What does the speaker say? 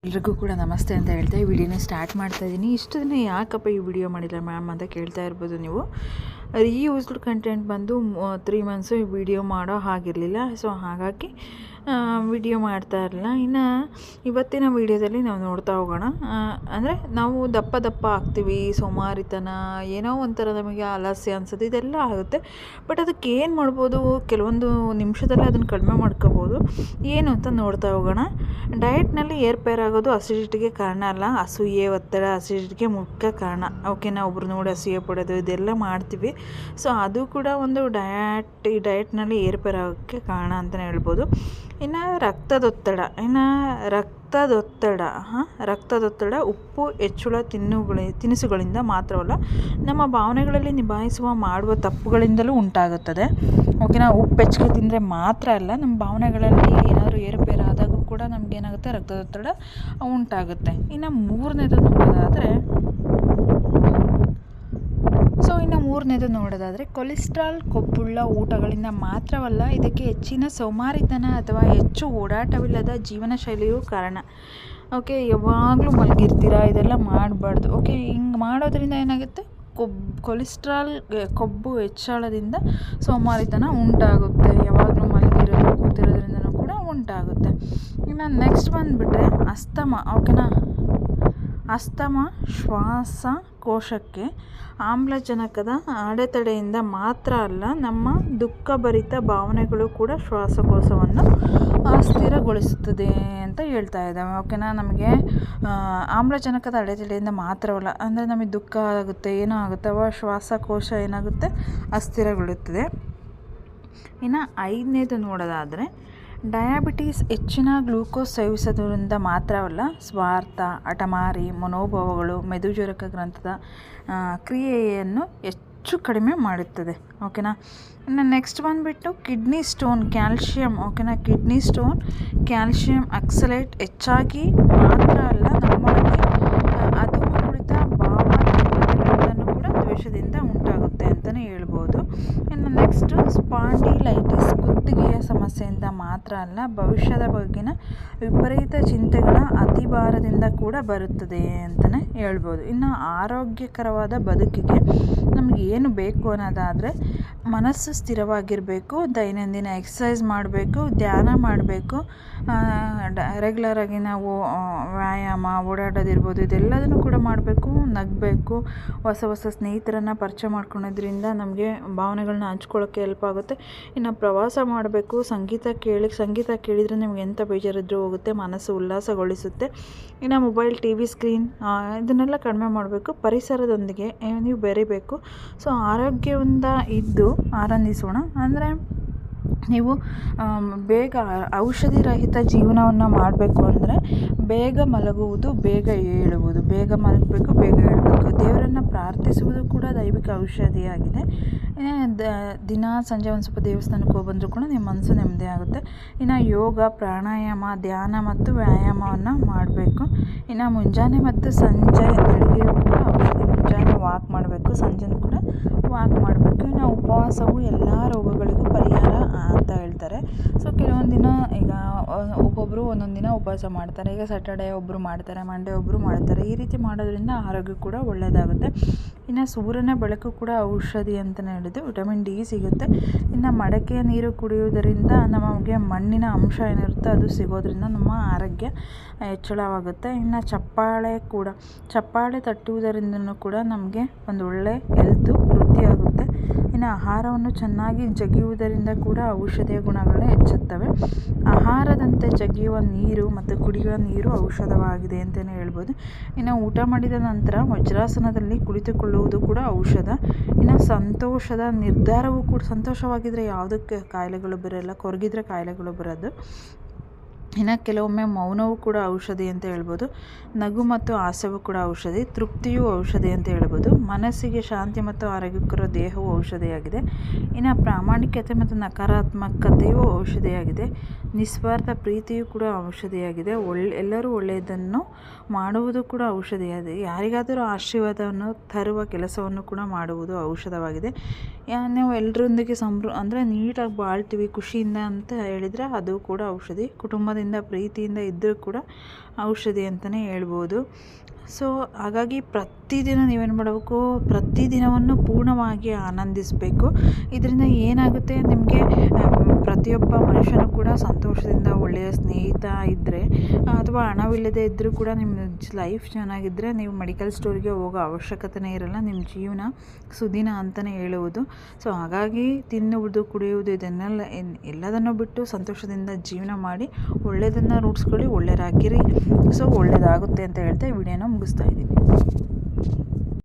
ಎಲ್ರಿಗೂ ಕೂಡ ನಮಸ್ತೆ ಅಂತ ಹೇಳ್ತಾ ಈ ವಿಡಿಯೋನ ಸ್ಟಾರ್ಟ್ ಮಾಡ್ತಾ ಇದ್ದೀನಿ. ಇಷ್ಟು ದಿನ ಯಾಕಪ್ಪ ಈ ವಿಡಿಯೋ ಮಾಡಿಲ್ಲ ಮ್ಯಾಮ್ ಅಂತ ಕೇಳ್ತಾ ಇರ್ಬೋದು ನೀವು. ರೀಯೂಸ್ಡ್ ಕಂಟೆಂಟ್ ಬಂದು 3 ಮಂತ್ಸು ಈ ವಿಡಿಯೋ ಮಾಡೋ ಹಾಗಿರಲಿಲ್ಲ. ಸೊ ಹಾಗಾಗಿ ವಿಡಿಯೋ ಮಾಡ್ತಾ ಇರಲಿಲ್ಲ. ಇನ್ನು ಇವತ್ತಿನ ವಿಡಿಯೋದಲ್ಲಿ ನಾವು ನೋಡ್ತಾ ಹೋಗೋಣ. ಅಂದರೆ ನಾವು ದಪ್ಪ ಆಗ್ತೀವಿ, ಸೋಮಾರಿತನ, ಏನೋ ಒಂಥರ ನಮಗೆ ಆಲಸ್ಯ ಅನ್ಸೋದು, ಇದೆಲ್ಲ ಆಗುತ್ತೆ. ಬಟ್ ಅದಕ್ಕೆ ಏನು ಮಾಡ್ಬೋದು, ಕೆಲವೊಂದು ನಿಮಿಷದಲ್ಲಿ ಅದನ್ನು ಕಡಿಮೆ ಮಾಡ್ಕೋಬೋದು. ಏನು ಅಂತ ನೋಡ್ತಾ ಹೋಗೋಣ. ಡಯಟ್ನಲ್ಲಿ ಏರ್ಪೇರ್ ಆಗೋದು ಅಸಿಡಿಟಿಗೆ ಕಾರಣ ಅಲ್ಲ, ಅಸೂಯೆ, ಒತ್ತಡ, ಅಸಿಡಿಟಿಗೆ ಮುಖ್ಯ ಕಾರಣ. ಓಕೆನಾ, ಒಬ್ರು ನೋಡಿ ಅಸೂಯೆ ಪಡೋದು ಇದೆಲ್ಲ ಮಾಡ್ತೀವಿ. ಸೊ ಅದು ಕೂಡ ಒಂದು ಈ ಡಯಟ್ನಲ್ಲಿ ಏರ್ಪೇರ್ ಆಗೋಕ್ಕೆ ಕಾರಣ ಅಂತಲೇ ಹೇಳ್ಬೋದು. ಇನ್ನು ರಕ್ತದೊತ್ತಡ ಉಪ್ಪು ಹೆಚ್ಚುಳ ತಿನಿಸುಗಳಿಂದ ಮಾತ್ರವಲ್ಲ, ನಮ್ಮ ಭಾವನೆಗಳಲ್ಲಿ ಮಾಡುವ ತಪ್ಪುಗಳಿಂದಲೂ ಉಂಟಾಗುತ್ತದೆ. ಓಕೆನಾ, ಉಪ್ಪು ಹೆಚ್ಚಿಗೆ ತಿಂದರೆ ಮಾತ್ರ ಅಲ್ಲ, ನಮ್ಮ ಭಾವನೆಗಳಲ್ಲಿ ಏನಾದರೂ ಏರುಪೇರು ಆದಾಗೂ ಕೂಡ ನಮಗೇನಾಗುತ್ತೆ, ರಕ್ತದೊತ್ತಡ ಉಂಟಾಗುತ್ತೆ. ಇನ್ನು ಮೂರನೇದು ನೋಡೋದಾದರೆ ಕೊಲೆಸ್ಟ್ರಾಲ್ ಕೊಬ್ಬುಳ್ಳ ಊಟಗಳಿಂದ ಮಾತ್ರವಲ್ಲ, ಇದಕ್ಕೆ ಹೆಚ್ಚಿನ ಸೋಮಾರಿತನ ಅಥವಾ ಹೆಚ್ಚು ಓಡಾಟವಿಲ್ಲದ ಜೀವನ ಶೈಲಿಯೂ ಕಾರಣ. ಓಕೆ, ಯಾವಾಗಲೂ ಮಲಗಿರ್ತೀರಾ, ಇದೆಲ್ಲ ಮಾಡಬಾರ್ದು. ಓಕೆ, ಹಿಂಗೆ ಮಾಡೋದ್ರಿಂದ ಏನಾಗುತ್ತೆ, ಕೊಲೆಸ್ಟ್ರಾಲ್ ಕೊಬ್ಬು ಹೆಚ್ಚಳದಿಂದ ಸೋಮಾರಿತನ ಉಂಟಾಗುತ್ತೆ. ಯಾವಾಗಲೂ ಮಲಗಿರೋದು, ಕೂತಿರೋದ್ರಿಂದನೂ ಕೂಡ ಉಂಟಾಗುತ್ತೆ. ಇನ್ನು ನೆಕ್ಸ್ಟ್ ಬಂದುಬಿಟ್ರೆ ಅಸ್ತಮ. ಓಕೆನಾ, ಅಸ್ತಮ ಶ್ವಾಸಕೋಶಕ್ಕೆ ಆಮ್ಲಜನಕದ ಅಡೆತಡೆಯಿಂದ ಮಾತ್ರ ಅಲ್ಲ, ನಮ್ಮ ದುಃಖಭರಿತ ಭಾವನೆಗಳು ಕೂಡ ಶ್ವಾಸಕೋಶವನ್ನು ಸ್ಥಿರಗೊಳಿಸುತ್ತದೆ ಅಂತ ಹೇಳ್ತಾ ಇದ್ದಾವೆ. ಓಕೆನಾ, ನಮಗೆ ಆಮ್ಲಜನಕದ ಅಡೆತಡೆಯಿಂದ ಮಾತ್ರವಲ್ಲ, ಅಂದರೆ ನಮಗೆ ದುಃಖ ಆಗುತ್ತೆ, ಏನೋ ಆಗುತ್ತೆ, ಅವ ಶ್ವಾಸಕೋಶ ಏನಾಗುತ್ತೆ, ಅಸ್ಥಿರಗೊಳ್ಳುತ್ತದೆ. ಇನ್ನು 5ನೇದು ನೋಡೋದಾದರೆ ಡಯಾಬಿಟೀಸ್ ಹೆಚ್ಚಿನ ಗ್ಲೂಕೋಸ್ ಸೇವಿಸೋದ್ರಿಂದ ಮಾತ್ರವಲ್ಲ, ಸ್ವಾರ್ಥ, ಹಠಮಾರಿ ಮನೋಭಾವಗಳು ಮೆದುಜನಕ ಗ್ರಂಥದ ಕ್ರಿಯೆಯನ್ನು ಹೆಚ್ಚು ಕಡಿಮೆ ಮಾಡುತ್ತದೆ. ಓಕೆನಾ, ಇನ್ನು ನೆಕ್ಸ್ಟ್ ಬಂದುಬಿಟ್ಟು ಕಿಡ್ನಿ ಸ್ಟೋನ್, ಕ್ಯಾಲ್ಶಿಯಂ. ಓಕೆನಾ, ಕಿಡ್ನಿ ಸ್ಟೋನ್, ಕ್ಯಾಲ್ಶಿಯಂ ಆಕ್ಸಲೇಟ್ ಹೆಚ್ಚಾಗಿ ಮಾತ್ರ ಅಲ್ಲ, ನಮ್ಮೊಳಗೆ ಅಧೋಮಕುಳಿತ ಭಾವನೆಗಳನ್ನು ಕೂಡ ದ್ವೇಷದಿಂದ ಉಂಟಾಗುತ್ತೆ ಅಂತಲೇ ಹೇಳ್ಬೋದು. ಇನ್ನು ನೆಕ್ಸ್ಟ್ ಸ್ಪಾಂಡಿಲೈಟಿಸ್, ಕುತ್ತಿಗೆಯ ಸಮಸ್ಯೆಯಿಂದ ಮಾತ್ರ ಅಲ್ಲ, ಭವಿಷ್ಯದ ಬಗ್ಗಿನ ವಿಪರೀತ ಚಿಂತೆಗಳ ಅತಿಭಾರದಿಂದ ಕೂಡ ಬರುತ್ತದೆ ಅಂತಲೇ ಹೇಳ್ಬೋದು. ಇನ್ನು ಆರೋಗ್ಯಕರವಾದ ಬದುಕಿಗೆ ನಮಗೆ ಏನು ಬೇಕು ಅನ್ನೋದಾದರೆ ಮನಸ್ಸು ಸ್ಥಿರವಾಗಿರಬೇಕು, ದೈನಂದಿನ ಎಕ್ಸಸೈಸ್ ಮಾಡಬೇಕು, ಧ್ಯಾನ ಮಾಡಬೇಕು, ರೆಗ್ಯುಲರಾಗಿ ನಾವು ವ್ಯಾಯಾಮ, ಓಡಾಡೋದಿರ್ಬೋದು, ಇದೆಲ್ಲದನ್ನು ಕೂಡ ಮಾಡಬೇಕು, ನಗಬೇಕು, ಹೊಸ ಸ್ನೇಹಿತರನ್ನು ಪರಿಚಯ ಮಾಡ್ಕೊಳೋದ್ರಿಂದ ನಮಗೆ ಭಾವನೆಗಳನ್ನ ಹಂಚ್ಕೊಳ್ಳೋಕ್ಕೆ ಹೆಲ್ಪ್ ಆಗುತ್ತೆ. ಇನ್ನು ಪ್ರವಾಸ ಮಾಡಬೇಕು, ಸಂಗೀತ ಕೇಳಿದರೆ ನಿಮ್ಗೆ ಎಂಥ ಬೇಜಾರಿದ್ರೂ ಹೋಗುತ್ತೆ, ಮನಸ್ಸು ಉಲ್ಲಾಸಗೊಳಿಸುತ್ತೆ. ಇನ್ನು ಮೊಬೈಲ್, TV ಸ್ಕ್ರೀನ್ ಇದನ್ನೆಲ್ಲ ಕಡಿಮೆ ಮಾಡಬೇಕು, ಪರಿಸರದೊಂದಿಗೆ ನೀವು ಬೆರಿಬೇಕು. ಸೊ ಆರೋಗ್ಯದಿಂದ ಇದ್ದು ಆನಂದಿಸೋಣ. ಅಂದರೆ ನೀವು ಬೇಗ ಔಷಧಿ ರಹಿತ ಜೀವನವನ್ನು ಮಾಡಬೇಕು ಅಂದರೆ ಬೇಗ ಮಲಗುವುದು, ಬೇಗ ಏಳುವುದು, ಬೇಗ ಮಲಗಬೇಕು, ಬೇಗ ಏಳಬೇಕು. ದೇವರನ್ನು ಪ್ರಾರ್ಥಿಸುವುದು ಕೂಡ ದೈವಿಕ ಔಷಧಿಯಾಗಿದೆ. ದಿನ ಸಂಜೆ ಒಂದು ಸ್ವಲ್ಪ ದೇವಸ್ಥಾನಕ್ಕೆ ಹೋಗಿ ಬಂದರೂ ಕೂಡ ನಿಮ್ಮ ಮನಸ್ಸು ನೆಮ್ಮದಿ ಆಗುತ್ತೆ. ಇನ್ನು ಯೋಗ, ಪ್ರಾಣಾಯಾಮ, ಧ್ಯಾನ ಮತ್ತು ವ್ಯಾಯಾಮವನ್ನು ಮಾಡಬೇಕು. ಇನ್ನು ಮುಂಜಾನೆ ಮತ್ತು ಸಂಜೆ ಬೆಳಗ್ಗೆ ಕೂಡ ಔಷಧಿ, ಮುಂಜಾನೆ ವಾಕ್ ಮಾಡಬೇಕು, ಸಂಜೆನೂ ಕೂಡ ವಾಕ್ ಮಾಡಬೇಕು. ಇನ್ನು ಉಪವಾಸವು ಎಲ್ಲ ರೋಗಗಳಿಗೂ ಪರಿಹಾರ ಅಂತ ಹೇಳ್ತಾರೆ. ಸೊ ಕೆಲವೊಂದು ದಿನ, ಈಗ ಒಬ್ಬೊಬ್ಬರು ಒಂದೊಂದು ದಿನ ಉಪವಾಸ ಮಾಡ್ತಾರೆ. ಈಗ ಸ್ಯಾಟರ್ಡೇ ಒಬ್ಬರು ಮಾಡ್ತಾರೆ, ಮಂಡೇ ಒಬ್ಬರು ಮಾಡ್ತಾರೆ. ಈ ರೀತಿ ಮಾಡೋದ್ರಿಂದ ಆರೋಗ್ಯ ಕೂಡ ಒಳ್ಳೆಯದಾಗುತ್ತೆ. ಇನ್ನು ಸೂರ್ಯನ ಬೆಳಕು ಕೂಡ ಔಷಧಿ ಅಂತಲೇ ಹೇಳಿದ್ದು, ವಿಟಮಿನ್ D ಸಿಗುತ್ತೆ. ಇನ್ನು ಮಡಕೆಯ ನೀರು ಕುಡಿಯುವುದರಿಂದ ನಮಗೆ ಮಣ್ಣಿನ ಅಂಶ ಏನಿರುತ್ತೆ ಅದು ಸಿಗೋದ್ರಿಂದ ನಮ್ಮ ಆರೋಗ್ಯ ಹೆಚ್ಚಳವಾಗುತ್ತೆ. ಇನ್ನು ಚಪ್ಪಾಳೆ ತಟ್ಟುವುದರಿಂದನೂ ಕೂಡ ನಮಗೆ ಒಂದು ಒಳ್ಳೆ ಹೆಲ್ತು ವೃದ್ಧಿಯಾಗುತ್ತೆ. ಇನ್ನು ಆಹಾರವನ್ನು ಚೆನ್ನಾಗಿ ಜಗಿಯುವುದರಿಂದ ಕೂಡ ಔಷಧಿಯ ಗುಣಗಳು ಹೆಚ್ಚುತ್ತವೆ. ಆಹಾರದಂತೆ ಜಗಿಯುವ ನೀರು ಮತ್ತು ಕುಡಿಯುವ ನೀರು ಔಷಧವಾಗಿದೆ ಅಂತಲೇ ಹೇಳ್ಬೋದು. ಇನ್ನು ಊಟ ಮಾಡಿದ ನಂತರ ವಜ್ರಾಸನದಲ್ಲಿ ಕುಳಿತುಕೊಳ್ಳುವುದು ಕೂಡ ಔಷಧ. ಇನ್ನು ಸಂತೋಷದ ನಿರ್ಧಾರವೂ ಕೂಡ, ಸಂತೋಷವಾಗಿದ್ದರೆ ಯಾವುದಕ್ಕೆ ಕಾಯಿಲೆಗಳು ಬರೋಲ್ಲ, ಕೊರಗಿದ್ರೆ ಕಾಯಿಲೆಗಳು ಬರೋದು. ಇನ್ನು ಕೆಲವೊಮ್ಮೆ ಮೌನವೂ ಕೂಡ ಔಷಧಿ ಅಂತ ಹೇಳ್ಬೋದು. ನಗು ಮತ್ತು ಹಾಸ್ಯವೂ ಕೂಡ ಔಷಧಿ. ತೃಪ್ತಿಯೂ ಔಷಧಿ ಅಂತ ಹೇಳ್ಬೋದು. ಮನಸ್ಸಿಗೆ ಶಾಂತಿ ಮತ್ತು ಆರೋಗ್ಯಕರ ದೇಹವು ಔಷಧಿಯಾಗಿದೆ. ಇನ್ನು ಪ್ರಾಮಾಣಿಕತೆ ಮತ್ತು ನಕಾರಾತ್ಮಕತೆಯೂ ಔಷಧಿಯಾಗಿದೆ. ನಿಸ್ವಾರ್ಥ ಪ್ರೀತಿಯೂ ಕೂಡ ಔಷಧಿಯಾಗಿದೆ. ಎಲ್ಲರೂ ಒಳ್ಳೆಯದನ್ನು ಮಾಡುವುದು ಕೂಡ ಔಷಧಿಯಾಗಿದೆ. ಯಾರಿಗಾದರೂ ಆಶೀರ್ವಾದವನ್ನು ತರುವ ಕೆಲಸವನ್ನು ಕೂಡ ಮಾಡುವುದು ಔಷಧವಾಗಿದೆ. ನಾವು ಎಲ್ಲರೊಂದಿಗೆ ಅಂದರೆ ನೀಟಾಗಿ ಬಾಳ್ತೀವಿ ಖುಷಿಯಿಂದ ಅಂತ ಹೇಳಿದರೆ ಅದು ಕೂಡ ಔಷಧಿ. ಕುಟುಂಬದಿಂದ ಪ್ರೇಮದಿಂದ ಪ್ರೀತಿಯಿಂದ ಇದ್ದರೂ ಕೂಡ ಔಷಧಿ ಅಂತಲೇ ಹೇಳ್ಬೋದು. ಸೊ ಹಾಗಾಗಿ ಪ್ರತಿದಿನ ನೀವೇನು ಮಾಡಬೇಕು, ಪ್ರತಿದಿನವನ್ನು ಪೂರ್ಣವಾಗಿ ಆನಂದಿಸಬೇಕು. ಇದರಿಂದ ಏನಾಗುತ್ತೆ, ನಿಮಗೆ ಪ್ರತಿಯೊಬ್ಬ ಮನುಷ್ಯನೂ ಕೂಡ ಸಂತೋಷದಿಂದ ಒಳ್ಳೆಯ ಸ್ನೇಹಿತ ಇದ್ದರೆ ಅಥವಾ ಹಣವಿಲ್ಲದೆ ಇದ್ದರೂ ಕೂಡ ನಿಮ್ಮ ಲೈಫ್ ಚೆನ್ನಾಗಿದ್ದರೆ ನೀವು ಮೆಡಿಕಲ್ ಸ್ಟೋರಿಗೆ ಹೋಗೋ ಅವಶ್ಯಕತೆಯೇ ಇರಲ್ಲ, ನಿಮ್ಮ ಜೀವನ ಸುದಿನ ಅಂತಲೇ ಹೇಳುವುದು. ಸೊ ಹಾಗಾಗಿ ತಿನ್ನುವುದು ಕುಡಿಯುವುದು ಇದನ್ನೆಲ್ಲ ಎಲ್ಲದನ್ನು ಬಿಟ್ಟು ಸಂತೋಷದಿಂದ ಜೀವನ ಮಾಡಿ ಒಳ್ಳೆಯದನ್ನು ರೂಢಿಸ್ಕೊಳ್ಳಿ, ಒಳ್ಳೆಯರಾಗಿರಿ. ಸೊ ಒಳ್ಳೆಯದಾಗುತ್ತೆ ಅಂತ ಹೇಳ್ತಾ ಈ ವಿಡಿಯೋನ ಮುಗಿಸ್ತಾ ಇದ್ದೀನಿ.